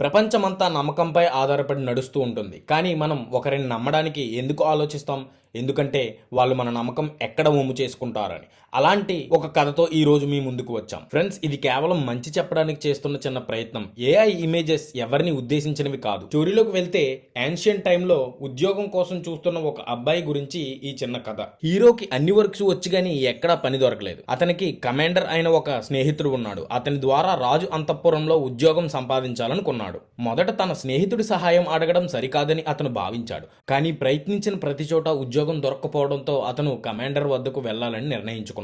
ప్రపంచమంతా నమ్మకంపై ఆధారపడి నడుస్తూ ఉంటుంది. కానీ మనం ఒకరిని నమ్మడానికి ఎందుకు ఆలోచిస్తాం? ఎందుకంటే వాళ్ళు మన నమ్మకం ఎక్కడ వమ్ము చేసుకుంటారని. అలాంటి ఒక కథతో ఈ రోజు మీ ముందుకు వచ్చాం. ఫ్రెండ్స్, ఇది కేవలం మంచి చెప్పడానికి చేస్తున్న చిన్న ప్రయత్నం. ఏఐ ఇమేజెస్ ఎవరిని ఉద్దేశించినవి కాదు. స్టోరీలోకి వెళ్తే ఏన్షియంట్ టైంలో ఉద్యోగం కోసం చూస్తున్న ఒక అబ్బాయి గురించి ఈ చిన్న కథ. హీరోకి అన్ని వర్క్స్ వచ్చి గానీ ఎక్కడా పని దొరకలేదు. అతనికి కమాండర్ అయిన ఒక స్నేహితుడు ఉన్నాడు. అతని ద్వారా రాజు అంతఃపురంలో ఉద్యోగం సంపాదించాలనుకున్నాడు. మొదట తన స్నేహితుడి సహాయం అడగడం సరికాదని అతను భావించాడు. కానీ ప్రయత్నించిన ప్రతి చోట ఉద్యోగం దొరక్కపోవడంతో అతను కమాండర్ వద్దకు వెళ్లాలని నిర్ణయించుకున్నాడు.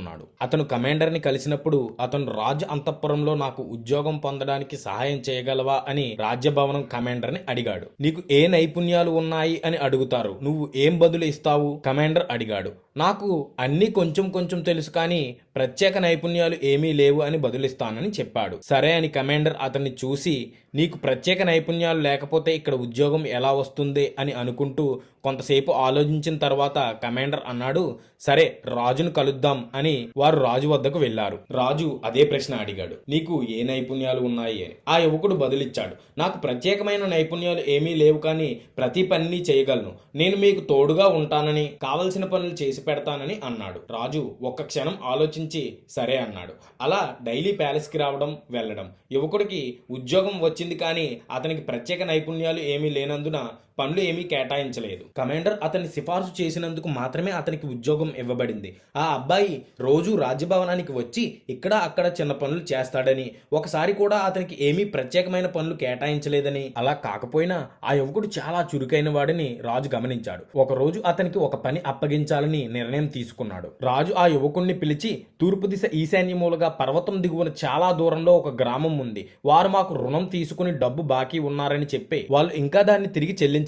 అతను కమాండర్ ని కలిసినప్పుడు అతను రాజు అంతఃపురంలో నాకు ఉద్యోగం పొందడానికి సహాయం చేయగలవా అని రాజ్యభవనం కమాండర్ ని అడిగాడు. నీకు ఏ నైపుణ్యాలు ఉన్నాయి అని అడుగుతారు, నువ్వు ఏం బదులు ఇస్తావు? కమాండర్ అడిగాడు. నాకు అన్ని కొంచెం కొంచెం తెలుసు, కానీ ప్రత్యేక నైపుణ్యాలు ఏమీ లేవు అని బదులిస్తానని చెప్పాడు. సరే అని కమాండర్ అతన్ని చూసి, నీకు ప్రత్యేక నైపుణ్యాలు లేకపోతే ఇక్కడ ఉద్యోగం ఎలా వస్తుంది అని అనుకుంటూ కొంతసేపు ఆలోచించిన తర్వాత కమాండర్ అన్నాడు, సరే రాజును కలుద్దాం అని వారు రాజు వద్దకు వెళ్లారు. రాజు అదే ప్రశ్న అడిగాడు, నీకు ఏ నైపుణ్యాలు ఉన్నాయి అని. ఆ యువకుడు బదులిచ్చాడు, నాకు ప్రత్యేకమైన నైపుణ్యాలు ఏమీ లేవు, కానీ ప్రతి పనిని చేయగలను. నేను మీకు తోడుగా ఉంటానని, కావలసిన పనులు చేసి పెడతానని అన్నాడు. రాజు ఒక్క క్షణం ఆలోచించి సరే అన్నాడు. అలా డైలీ ప్యాలెస్ కి రావడం వెళ్ళడం. యువకుడికి ఉద్యోగం వచ్చింది, కానీ అతనికి ప్రత్యేక నైపుణ్యాలు ఏమీ లేనందున పనులు ఏమీ కేటాయించలేదు. కమాండర్ అతన్ని సిఫార్సు చేసినందుకు మాత్రమే అతనికి ఉద్యోగం ఇవ్వబడింది. ఆ అబ్బాయి రోజు రాజ్యభవనానికి వచ్చి ఇక్కడ అక్కడ చిన్న పనులు చేస్తాడని, ఒకసారి కూడా అతనికి ఏమీ ప్రత్యేకమైన పనులు కేటాయించలేదని. అలా కాకపోయినా ఆ యువకుడు చాలా చురుకైన వాడిని రాజు గమనించాడు. ఒక రోజు అతనికి ఒక పని అప్పగించాలని నిర్ణయం తీసుకున్నాడు. రాజు ఆ యువకుణ్ణి పిలిచి, తూర్పు దిశ ఈశాన్యమూలగా పర్వతం దిగువన చాలా దూరంలో ఒక గ్రామం ఉంది. వారు మాకు రుణం తీసుకుని డబ్బు బాకీ ఉన్నారని చెప్పి వాళ్ళు ఇంకా దాన్ని తిరిగి చెల్లించలేదు.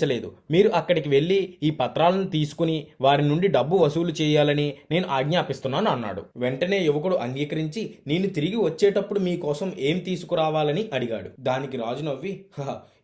మీరు అక్కడికి వెళ్లి ఈ పత్రాలను తీసుకుని వారి నుండి డబ్బు వసూలు చేయాలని నేను ఆజ్ఞాపిస్తున్నాను అన్నాడు. వెంటనే యువకుడు అంగీకరించి, నేను తిరిగి వచ్చేటప్పుడు మీకోసం ఏం తీసుకురావాలని అడిగాడు. దానికి రాజు నవ్వి,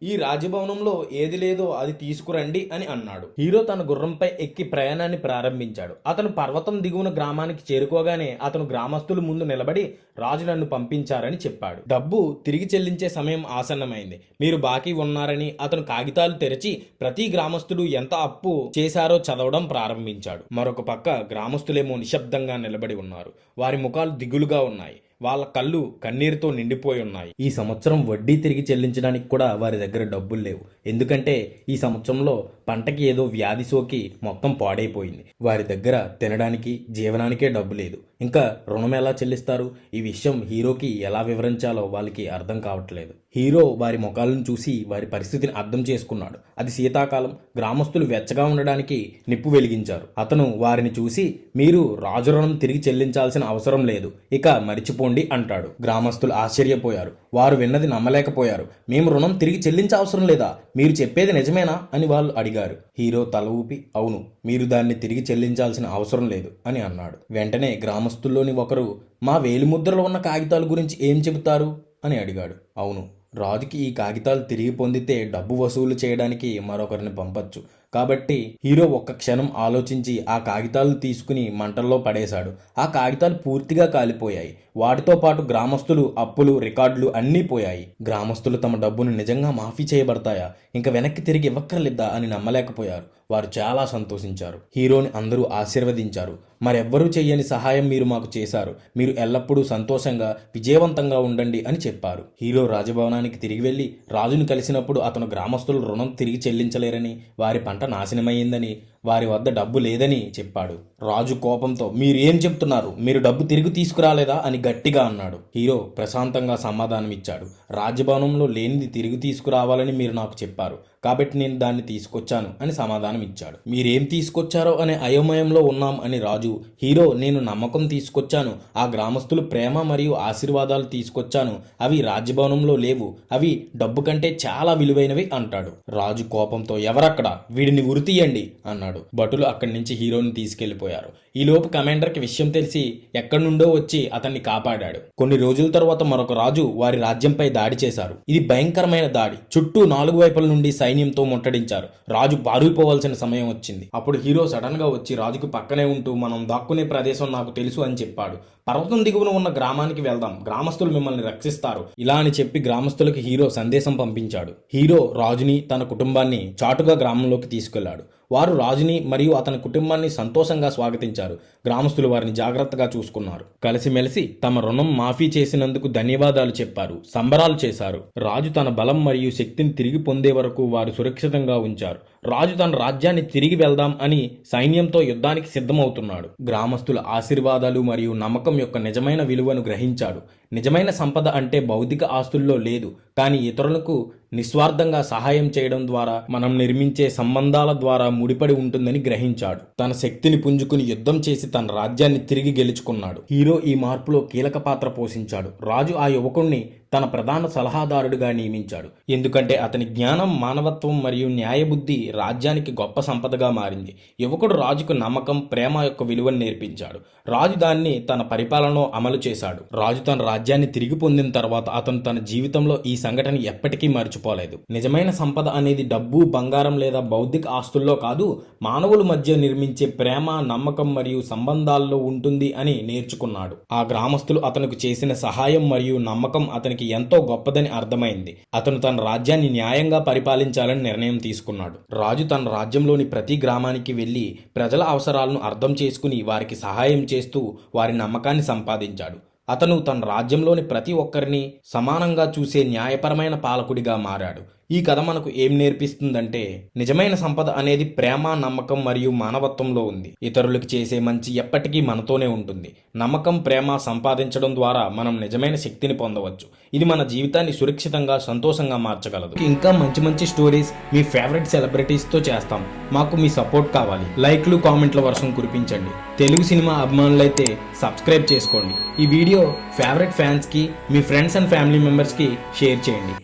ఈ రాజభవనంలో ఏది లేదో అది తీసుకురండి అని అన్నాడు. హీరో తన గుర్రంపై ఎక్కి ప్రయాణాన్ని ప్రారంభించాడు. అతను పర్వతం దిగువన గ్రామానికి చేరుకోగానే అతను గ్రామస్తుల ముందు నిలబడి, రాజు నన్ను పంపించారని చెప్పాడు. డబ్బు తిరిగి చెల్లించే సమయం ఆసన్నమైంది. మీరు బాకీ ఉన్నారని అతను కాగితాలు తెరిచి ప్రతి గ్రామస్తుడు ఎంత అప్పు చేశారో చదవడం ప్రారంభించాడు. మరొక పక్క గ్రామస్తులేమో నిశ్శబ్దంగా నిలబడి ఉన్నారు. వారి ముఖాలు దిగులుగా ఉన్నాయి. వాళ్ళ కళ్ళు కన్నీరుతో నిండిపోయి ఉన్నాయి. ఈ సంవత్సరం వడ్డీ తిరిగి చెల్లించడానికి కూడా వారి దగ్గర డబ్బులు లేవు. ఎందుకంటే ఈ సంవత్సరంలో పంటకి ఏదో వ్యాధి సోకి మొత్తం పాడైపోయింది. వారి దగ్గర తినడానికి జీవనానికే డబ్బు లేదు. ఇంకా రుణం ఎలా చెల్లిస్తారు? ఈ విషయం హీరోకి ఎలా వివరించాలో వాళ్ళకి అర్థం కావట్లేదు. హీరో వారి ముఖాలను చూసి వారి పరిస్థితిని అర్థం చేసుకున్నాడు. అది శీతాకాలం. గ్రామస్తులు వెచ్చగా ఉండడానికి నిప్పు వెలిగించారు. అతను వారిని చూసి, మీరు రాజు రుణం తిరిగి చెల్లించాల్సిన అవసరం లేదు, ఇక మరిచిపోండి అంటాడు. గ్రామస్తులు ఆశ్చర్యపోయారు. వారు విన్నది నమ్మలేకపోయారు. మేము రుణం తిరిగి చెల్లించే అవసరం లేదా? మీరు చెప్పేది నిజమేనా అని వాళ్ళు అడిగారు. హీరో తల ఊపి, అవును, మీరు దాన్ని తిరిగి చెల్లించాల్సిన అవసరం లేదు అని అన్నాడు. వెంటనే గ్రామస్తుల్లోని ఒకరు, మా వేలిముద్రలో ఉన్న కాగితాల గురించి ఏం చెబుతారు అని అడిగాడు. అవును, రాజుకి ఈ కాగితాలు తిరిగి పొందితే డబ్బు వసూలు చేయడానికి మరొకరిని పంపొచ్చు. కాబట్టి హీరో ఒక్క క్షణం ఆలోచించి ఆ కాగితాలు తీసుకుని మంటల్లో పడేశాడు. ఆ కాగితాలు పూర్తిగా కాలిపోయాయి. వాటితో పాటు గ్రామస్తులు అప్పులు, రికార్డులు అన్నీ పోయాయి. గ్రామస్తులు తమ డబ్బును నిజంగా మాఫీ చేయబడతాయా, ఇంకా వెనక్కి తిరిగి ఇవ్వక్కర్లేదా అని నమ్మలేకపోయారు. వారు చాలా సంతోషించారు. హీరోని అందరూ ఆశీర్వదించారు. మరెవ్వరూ చెయ్యని సహాయం మీరు మాకు చేశారు. మీరు ఎల్లప్పుడూ సంతోషంగా విజయవంతంగా ఉండండి అని చెప్పారు. హీరో రాజభవనానికి తిరిగి వెళ్లి రాజును కలిసినప్పుడు అతను గ్రామస్తులు రుణం తిరిగి చెల్లించలేరని, వారి పంట నాశనమయ్యిందని, వారి వద్ద డబ్బు లేదని చెప్పాడు. రాజు కోపంతో, మీరు ఏం చెప్తున్నారు? మీరు డబ్బు తిరిగి తీసుకురాలేదా అని గట్టిగా అన్నాడు. హీరో ప్రశాంతంగా సమాధానం ఇచ్చాడు. రాజభవనంలో లేనిది తిరిగి తీసుకురావాలని మీరు నాకు చెప్పారు, కాబట్టి నేను దాన్ని తీసుకొచ్చాను అని సమాధానం ఇచ్చాడు. మీరేం తీసుకొచ్చారో అనే అయోమయంలో ఉన్నాం అని రాజు, హీరో నేను నమ్మకం తీసుకొచ్చాను, ఆ గ్రామస్తులు ప్రేమ మరియు ఆశీర్వాదాలు తీసుకొచ్చాను, అవి రాజ్యభవనంలో లేవు, అవి డబ్బు కంటే చాలా విలువైనవి అంటాడు. రాజు కోపంతో, ఎవరక్కడ? వీడిని వీడిని ఉరితీయండి అన్నాడు. భటులు అక్కడి నుంచి హీరోని తీసుకెళ్లిపోయారు. ఈలోపు కమాండర్కి విషయం తెలిసి ఎక్కడి నుండో వచ్చి అతన్ని కాపాడాడు. కొన్ని రోజుల తర్వాత మరొక రాజు వారి రాజ్యంపై దాడి చేశారు. ఇది భయంకరమైన దాడి. చుట్టూ 4 వైపుల నుండి సైన్యంతో ముట్టడించారు. రాజు పారిపోవాల్సిన సమయం వచ్చింది. అప్పుడు హీరో సడన్ గా వచ్చి రాజుకు పక్కనే ఉంటూ మనం దాక్కునే ప్రదేశం నాకు తెలుసు అని చెప్పాడు. పర్వతం దిగువన ఉన్న గ్రామానికి వెళ్దాం, గ్రామస్తులు మిమ్మల్ని రక్షిస్తారు ఇలా అని చెప్పి గ్రామస్తులకు హీరో సందేశం పంపించాడు. హీరో రాజుని తన కుటుంబాన్ని చాటుగా గ్రామంలోకి తీసుకెళ్లాడు. వారు రాజుని మరియు అతని కుటుంబాన్ని సంతోషంగా స్వాగతించారు. గ్రామస్తులు వారిని జాగ్రత్తగా చూసుకున్నారు. కలిసిమెలిసి తమ రుణం మాఫీ చేసినందుకు ధన్యవాదాలు చెప్పారు. సంబరాలు చేశారు. రాజు తన బలం మరియు శక్తిని తిరిగి పొందే వరకు వారు సురక్షితంగా ఉంచారు. రాజు తన రాజ్యాన్ని తిరిగి వెళ్దాం అని సైన్యంతో యుద్ధానికి సిద్ధమవుతున్నాడు. గ్రామస్తుల ఆశీర్వాదాలు మరియు నమ్మకం యొక్క నిజమైన విలువను గ్రహించాడు. నిజమైన సంపద అంటే భౌతిక ఆస్తుల్లో లేదు, కానీ ఇతరులకు నిస్వార్థంగా సహాయం చేయడం ద్వారా మనం నిర్మించే సంబంధాల ద్వారా ముడిపడి ఉంటుందని గ్రహించాడు. తన శక్తిని పుంజుకుని యుద్ధం చేసి తన రాజ్యాన్ని తిరిగి గెలుచుకున్నాడు. హీరో ఈ మార్పులో కీలక పాత్ర పోషించాడు. రాజు ఆ యువకుణ్ణి తన ప్రధాన సలహాదారుడిగా నియమించాడు. ఎందుకంటే అతని జ్ఞానం, మానవత్వం మరియు న్యాయబుద్ధి రాజ్యానికి గొప్ప సంపదగా మారింది. యువకుడు రాజుకు నమ్మకం, ప్రేమ యొక్క విలువను నేర్పించాడు. రాజు దాన్ని తన పరిపాలనలో అమలు చేశాడు. రాజు తన రాజ్యాన్ని తిరిగి పొందిన తర్వాత అతను తన జీవితంలో ఈ సంఘటన ఎప్పటికీ మర్చిపోలేదు. నిజమైన సంపద అనేది డబ్బు, బంగారం లేదా బౌద్ధిక ఆస్తుల్లో కాదు, మానవుల మధ్య నిర్మించే ప్రేమ, నమ్మకం మరియు సంబంధాల్లో ఉంటుంది అని నేర్చుకున్నాడు. ఆ గ్రామస్తులు అతనికి చేసిన సహాయం మరియు నమ్మకం అతనికి ఎంతో గొప్పదని అర్థమైంది. అతను తన రాజ్యాన్ని న్యాయంగా పరిపాలించాలని నిర్ణయం తీసుకున్నాడు. రాజు తన రాజ్యంలోని ప్రతి గ్రామానికి వెళ్లి ప్రజల అవసరాలను అర్థం చేసుకుని వారికి సహాయం చేస్తూ వారి నమ్మకాన్ని సంపాదించాడు. అతను తన రాజ్యంలోని ప్రతి ఒక్కరిని సమానంగా చూసే న్యాయపరమైన పాలకుడిగా మారాడు. ఈ కథ మనకు ఏం నేర్పిస్తుందంటే నిజమైన సంపద అనేది ప్రేమ, నమ్మకం మరియు మానవత్వంలో ఉంది. ఇతరులకు చేసే మంచి ఎప్పటికీ మనతోనే ఉంటుంది. నమ్మకం, ప్రేమ సంపాదించడం ద్వారా మనం నిజమైన శక్తిని పొందవచ్చు. ఇది మన జీవితాన్ని సురక్షితంగా, సంతోషంగా మార్చగలదు. ఇంకా మంచి మంచి స్టోరీస్ మీ ఫేవరెట్ సెలబ్రిటీస్తో చేస్తాం. మాకు మీ సపోర్ట్ కావాలి. లైక్లు, కామెంట్ల వర్షం కురిపించండి. తెలుగు సినిమా అభిమానులైతే సబ్స్క్రైబ్ చేసుకోండి. ఈ వీడియో ఫేవరెట్ ఫ్యాన్స్కి, మీ ఫ్రెండ్స్ అండ్ ఫ్యామిలీ మెంబర్స్కి షేర్ చేయండి.